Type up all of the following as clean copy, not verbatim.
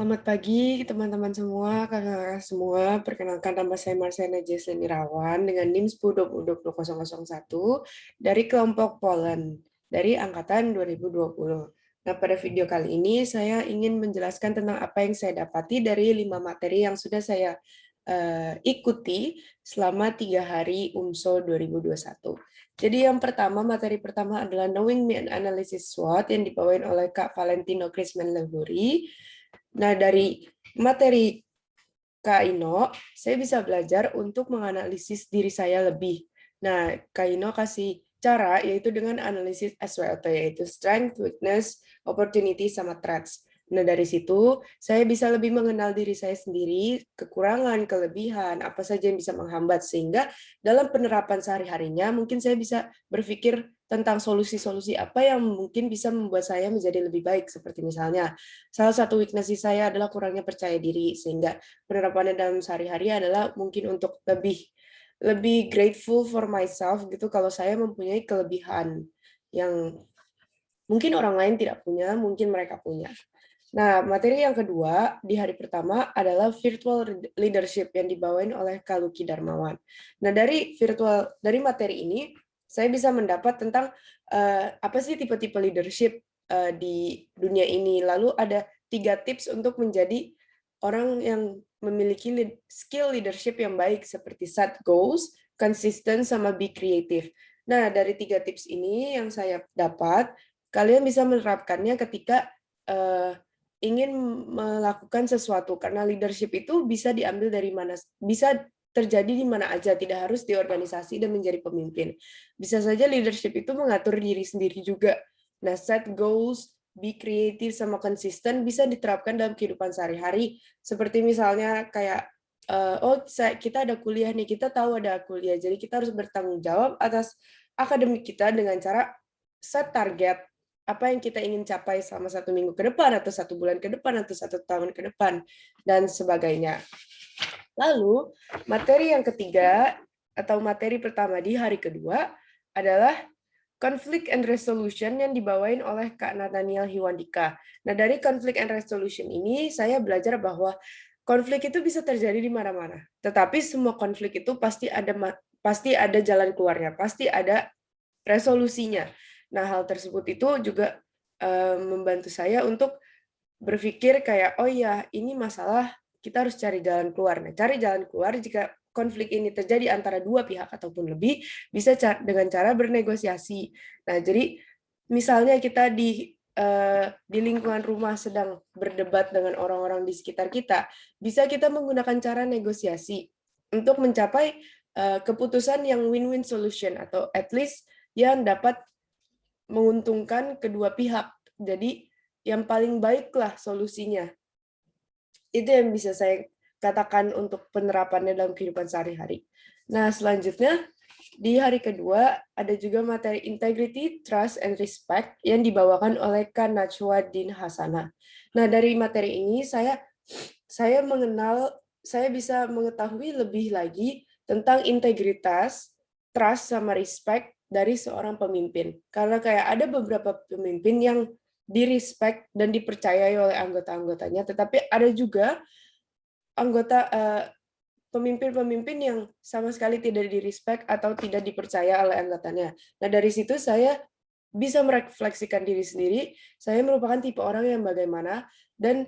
Selamat pagi teman-teman semua, kakak-kakak semua. Perkenalkan nama saya Marsena Jesslyn Irawan dengan NIM 10202001 dari kelompok Poland dari angkatan 2020. Nah, pada video kali ini saya ingin menjelaskan tentang apa yang saya dapati dari 5 materi yang sudah saya ikuti selama 3 hari UMSO 2021. Jadi yang pertama, materi pertama adalah Knowing Me and Analysis SWOT yang dibawain oleh Kak Valentino Krisman Lehuri. Nah, dari materi Kak Ino, saya bisa belajar untuk menganalisis diri saya lebih. Nah, Kak Ino kasih cara yaitu dengan analisis SWOT, yaitu strength, weakness, opportunity, sama threats. Nah, dari situ saya bisa lebih mengenal diri saya sendiri, kekurangan, kelebihan, apa saja yang bisa menghambat, sehingga dalam penerapan sehari-harinya mungkin saya bisa berpikir tentang solusi-solusi apa yang mungkin bisa membuat saya menjadi lebih baik. Seperti misalnya, salah satu weakness saya adalah kurangnya percaya diri, sehingga penerapannya dalam sehari-hari adalah mungkin untuk lebih lebih grateful for myself gitu kalau saya mempunyai kelebihan yang mungkin orang lain tidak punya, mungkin mereka punya. Nah, materi yang kedua di hari pertama adalah virtual leadership yang dibawain oleh Kaluki Darmawan. Nah, dari materi ini saya bisa mendapat tentang apa sih tipe-tipe leadership di dunia ini. Lalu ada 3 tips untuk menjadi orang yang memiliki skill leadership yang baik seperti set goals, consistent, sama be creative. Nah, dari 3 tips ini yang saya dapat, kalian bisa menerapkannya ketika ingin melakukan sesuatu, karena leadership itu bisa diambil dari mana, bisa terjadi di mana aja, tidak harus di organisasi dan menjadi pemimpin. Bisa saja leadership itu mengatur diri sendiri juga. Nah, set goals, be creative, sama konsisten bisa diterapkan dalam kehidupan sehari-hari. Seperti misalnya kayak, kita ada kuliah nih, kita tahu ada kuliah, jadi kita harus bertanggung jawab atas akademik kita dengan cara set target apa yang kita ingin capai selama 1 minggu ke depan, atau 1 bulan ke depan, atau 1 tahun ke depan, dan sebagainya. Lalu, materi yang ketiga, atau materi pertama di hari kedua, adalah Conflict and Resolution yang dibawain oleh Kak Nathaniel Hiwandika. Nah, dari Conflict and Resolution ini, saya belajar bahwa konflik itu bisa terjadi di mana-mana. Tetapi semua konflik itu pasti ada jalan keluarnya, pasti ada resolusinya. Nah, hal tersebut itu juga membantu saya untuk berpikir kayak, oh ya, ini masalah, kita harus cari jalan keluar. Nah, cari jalan keluar jika konflik ini terjadi antara 2 pihak ataupun lebih, bisa dengan cara bernegosiasi. Nah, jadi misalnya kita di lingkungan rumah sedang berdebat dengan orang-orang di sekitar kita, bisa kita menggunakan cara negosiasi untuk mencapai keputusan yang win-win solution, atau at least yang dapat menguntungkan kedua pihak. Jadi yang paling baiklah solusinya. Itu yang bisa saya katakan untuk penerapannya dalam kehidupan sehari-hari. Nah, selanjutnya di hari kedua ada juga materi Integrity, Trust, and Respect yang dibawakan oleh Kak Najwa Din Hasanah. Nah, dari materi ini saya bisa mengetahui lebih lagi tentang integritas, trust, sama respect dari seorang pemimpin. Karena kayak ada beberapa pemimpin yang di-respect dan dipercayai oleh anggota-anggotanya, tetapi ada juga anggota pemimpin-pemimpin yang sama sekali tidak di-respect atau tidak dipercaya oleh anggotanya. Nah, dari situ saya bisa merefleksikan diri sendiri, saya merupakan tipe orang yang bagaimana, dan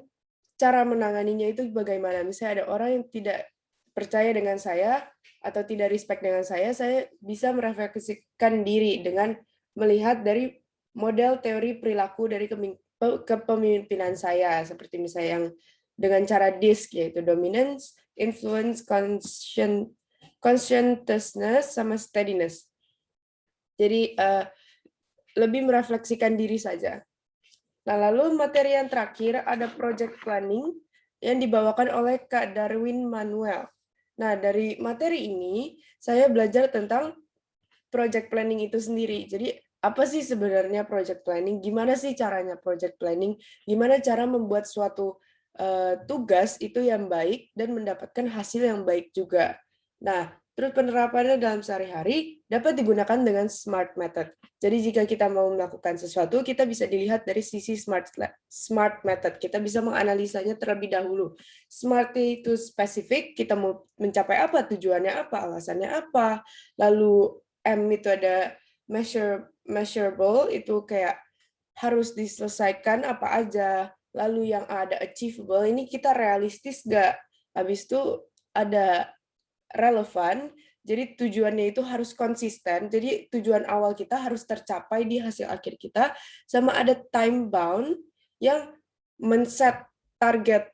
cara menanganinya itu bagaimana. Misalnya ada orang yang tidak percaya dengan saya atau tidak respect dengan saya bisa merefleksikan diri dengan melihat dari model teori perilaku dari kepemimpinan saya, seperti misalnya yang dengan cara DISC, yaitu dominance, influence, conscientiousness, sama steadiness. Jadi lebih merefleksikan diri saja. Nah, lalu materi yang terakhir ada project planning yang dibawakan oleh Kak Darwin Manuel. Nah, dari materi ini saya belajar tentang project planning itu sendiri. Jadi, apa sih sebenarnya project planning? Gimana sih caranya project planning? Gimana cara membuat suatu tugas itu yang baik dan mendapatkan hasil yang baik juga. Nah, Terus penerapannya dalam sehari-hari dapat digunakan dengan SMART method. Jadi jika kita mau melakukan sesuatu, kita bisa dilihat dari sisi SMART method. Kita bisa menganalisanya terlebih dahulu. SMART itu spesifik, kita mau mencapai apa, tujuannya apa, alasannya apa. Lalu M itu ada measurable, itu kayak harus diselesaikan apa aja. Lalu yang ada achievable, ini kita realistis nggak? Habis itu ada relevan, jadi tujuannya itu harus konsisten. Jadi tujuan awal kita harus tercapai di hasil akhir kita, sama ada time bound yang men-set target.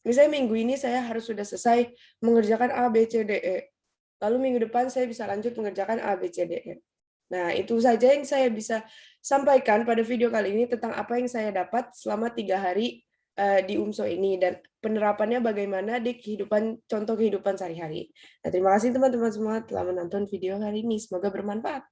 Misalnya minggu ini saya harus sudah selesai mengerjakan A, B, C, D, E. Lalu minggu depan saya bisa lanjut mengerjakan A, B, C, D, E. Nah, itu saja yang saya bisa sampaikan pada video kali ini tentang apa yang saya dapat selama 3 hari di UMSO ini dan penerapannya bagaimana di contoh kehidupan sehari-hari. Nah, terima kasih teman-teman semua telah menonton video hari ini. Semoga bermanfaat.